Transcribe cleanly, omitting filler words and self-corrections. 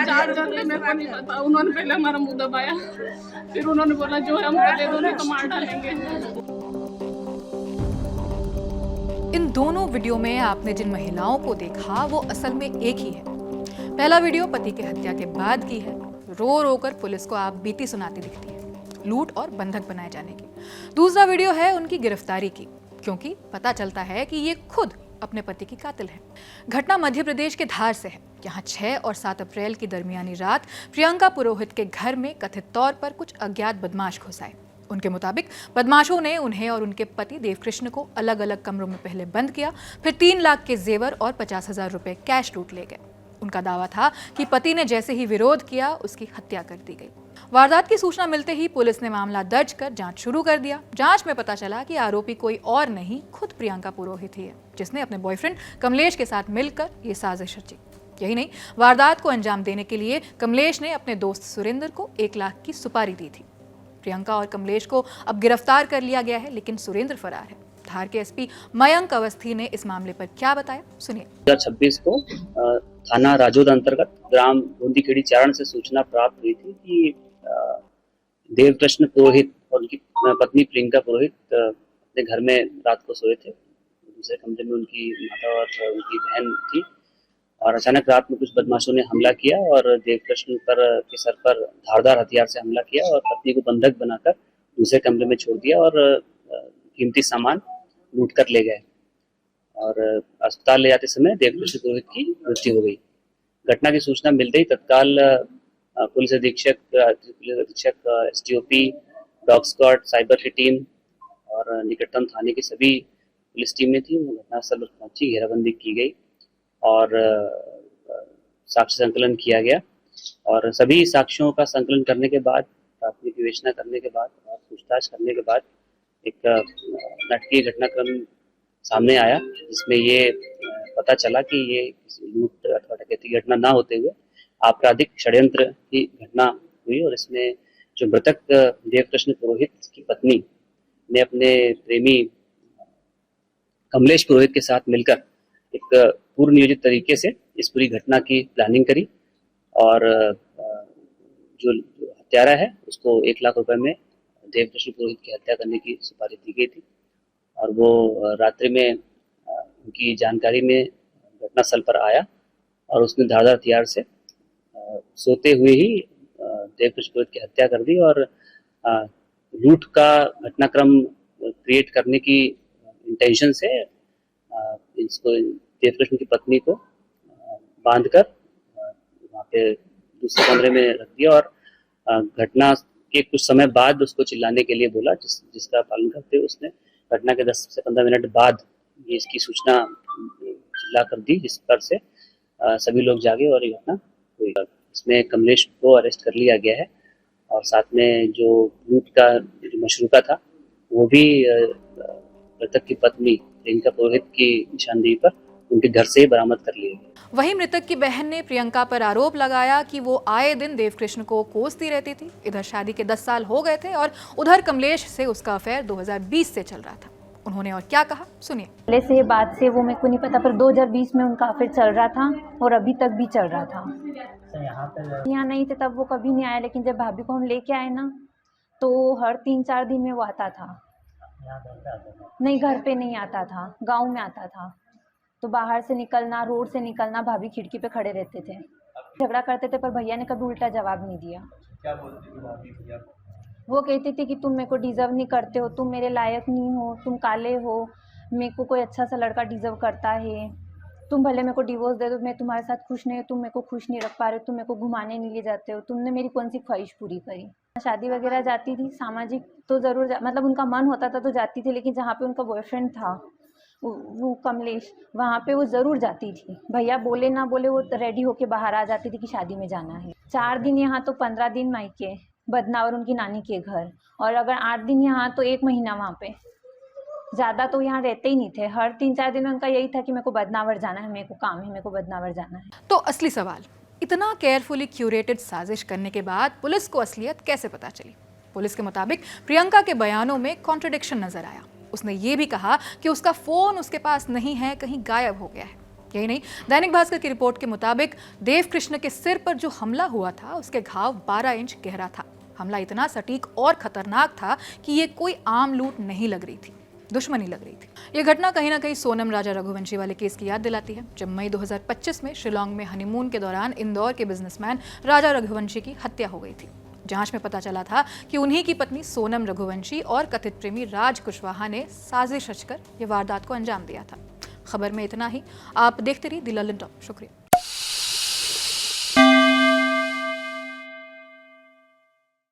चार जन थे, मेरे को नहीं पता। उन्होंने पहले हमारा मुंह दबाया, फिर उन्होंने बोला जो है हमको दे दो नहीं तो मार डालेंगे। इन दोनों वीडियो में आपने जिन महिलाओं को देखा वो असल में एक ही है। पहला वीडियो पति की हत्या के बाद की है, रो रो कर पुलिस को आप बीती सुनाती दिखती है, लूट और बंधक बनाए जाने की। दूसरा वीडियो है उनकी गिरफ्तारी की, क्योंकि पता चलता है कि ये खुद अपने पति की कातिल है। घटना मध्य प्रदेश के धार से है। यहाँ 6 और 7 अप्रैल की दरमियानी रात प्रियंका पुरोहित के घर में कथित तौर पर कुछ अज्ञात बदमाश घुस आए। उनके मुताबिक बदमाशों ने उन्हें और उनके पति देवकृष्ण को अलग अलग कमरों में पहले बंद किया, फिर 3 लाख के जेवर और 50,000 रुपए कैश लूट ले गए। उनका दावा था कि पति ने जैसे ही विरोध किया उसकी हत्या कर दी गई। वारदात की सूचना मिलते ही पुलिस ने मामला दर्ज कर जांच शुरू कर दिया। जांच में पता चला कि आरोपी कोई और नहीं, खुद प्रियंका पुरोहित ही है, जिसने अपने बॉयफ्रेंड कमलेश के साथ मिलकर ये साजिश रची। यही नहीं, वारदात को अंजाम देने के लिए कमलेश ने अपने दोस्त सुरेंद्र को 1 लाख की सुपारी दी थी। प्रियंका और कमलेश को अब गिरफ्तार कर लिया गया है, लेकिन सुरेंद्र फरार है। धार के एसपी मयंक अवस्थी ने इस मामले पर क्या बताया, सुनिए। 2026 को थाना राजोद अंतर्गत ग्राम बूंदीखेड़ी चारण से सूचना प्राप्त हुई थी कि देवकृष्ण पुरोहित और उनकी पत्नी प्रियंका पुरोहित अपने घर में रात को सोए थे। दूसरे कमरे में उनकी माता और उनकी बहन थी और अचानक रात में कुछ बदमाशों ने हमला किया और देवकृष्ण के सर पर धारदार हथियार से हमला किया और पत्नी को बंधक बनाकर दूसरे कमरे में छोड़ दिया और कीमती सामान लूट कर ले गए और अस्पताल ले जाते समय देवकृष्ण पुरोहित की मृत्यु हो गई। घटना की सूचना मिलते ही तत्काल पुलिस अधीक्षक एसडीओपी, डॉग स्क्वाड, साइबर की टीम और निकटतम थाने की सभी पुलिस टीमें थी, घटनास्थल पर पहुंची, घेराबंदी की गई और साक्ष्य संकलन किया गया और सभी साक्ष्यों का संकलन करने के बाद, प्राथमिक विवेचना करने के बाद और पूछताछ करने के बाद एक नाटकीय घटनाक्रम सामने आया, जिसमें ये पता चला कि ये लूट अथवा डकैती की घटना ना होते हुए आपराधिक षड्यंत्र की घटना हुई और इसमें जो मृतक देवकृष्ण पुरोहित की पत्नी ने अपने प्रेमी कमलेश पुरोहित के साथ मिलकर एक पूर्व नियोजित तरीके से इस पूरी घटना की प्लानिंग करी और जो हत्यारा है उसको 1 लाख रुपए में देवकृष्ण पुरोहित की हत्या करने की सुपारी दी गई थी और वो रात्रि में उनकी जानकारी में घटनास्थल पर आया और उसने धारदार हथियार से सोते हुए ही देवकृष्ण पुरोहित की हत्या कर दी और लूट का घटनाक्रम क्रिएट करने की इंटेंशन से इसको देवकृष्ण की पत्नी को बांधकर वहाँ पे दूसरे कमरे में रख दिया और घटना के कुछ समय बाद उसको चिल्लाने के लिए बोला, जिसका पालन करते हुए उसने घटना के 10 से 15 मिनट बाद ये इसकी सूचना चिल्ला कर दी, जिस पर से सभी लोग जागे और ये घटना हुई। इसमें कमलेश को अरेस्ट कर लिया गया है और साथ में जो लूट का जो मशरूका था वो भी मृतक की पत्नी प्रियंका पुरोहित की निशानदेही पर उनके घर से बरामद कर लिए गए। वहीं मृतक की बहन ने प्रियंका पर आरोप लगाया कि वो आए दिन देवकृष्ण को कोसती रहती थी। इधर शादी के 10 साल हो गए थे और उधर कमलेश से उसका अफेयर 2020 से चल रहा था। उन्होंने और क्या कहा, सुनिए। पहले से बात से वो मेरे को नहीं पता, पर 2020 में उनका अफेयर चल रहा था और अभी तक भी चल रहा था। यहाँ नहीं थे तब वो कभी नहीं आया, लेकिन जब भाभी को हम लेके आए ना तो हर 3-4 दिन में वो आता था। नहीं, घर पे नहीं आता था, गाँव में आता था। तो बाहर से निकलना, रोड से निकलना, भाभी खिड़की पे खड़े रहते थे, झगड़ा करते थे, पर भैया ने कभी उल्टा जवाब नहीं दिया। क्या बोलती थी भाभी भैया? वो कहती थी कि तुम मेरे को डिजर्व नहीं करते हो, तुम मेरे लायक नहीं हो, तुम काले हो, मेरे को कोई अच्छा सा लड़का डिजर्व करता है, तुम भले मेरे को डिवोर्स दे दो, मैं तुम्हारे साथ खुश नहीं हूँ, तुम मेरे को खुश नहीं रख पा रहे हो, तुम मेरे को घुमाने नहीं ले जाते हो, तुमने मेरी कौन सी ख्वाहिश पूरी करी। शादी वगैरह जाती थी, सामाजिक तो ज़रूर मतलब उनका मन होता था तो जाती थी, लेकिन जहाँ पे उनका बॉयफ्रेंड था वो कमलेश, वहाँ पे वो ज़रूर जाती थी। भैया बोले ना बोले वो रेडी होके बाहर आ जाती थी कि शादी में जाना है। 4 दिन यहाँ तो 15 दिन मायके बदनावर उनकी नानी के घर, और अगर 8 दिन यहाँ तो 1 महीना वहाँ पे। ज़्यादा तो यहाँ रहते ही नहीं थे। हर 3-4 दिन में उनका यही था कि मेरे को बदनावर जाना है, मेरे को काम है, मेरे को बदनावर जाना है। तो असली सवाल, इतना केयरफुली क्यूरेटेड साजिश करने के बाद पुलिस को असलियत कैसे पता चली? पुलिस के मुताबिक प्रियंका के बयानों में कॉन्ट्रडिक्शन नजर आया। उसने ये भी कहा कि उसका फोन उसके पास नहीं है, कहीं गायब हो गया है। यही नहीं, दैनिक भास्कर की रिपोर्ट के मुताबिक देव कृष्ण के सिर पर जो हमला हुआ था उसके घाव 12 इंच गहरा था। हमला इतना सटीक और खतरनाक था कि ये कोई आम लूट नहीं लग रही थी, दुश्मनी लग रही थी। ये घटना कहीं ना कहीं सोनम राजा रघुवंशी वाले केस की याद दिलाती है, जब मई 2025 में शिलोंग में हनीमून के दौरान इंदौर के बिजनेसमैन राजा रघुवंशी की हत्या हो गई थी। जांच में पता चला था कि उन्हीं की पत्नी सोनम रघुवंशी और कथित प्रेमी राज कुशवाहा ने साजिश रचकर ये वारदात को अंजाम दिया था। खबर में इतना ही। आप देखते रहिए द लंदन टॉप। शुक्रिया।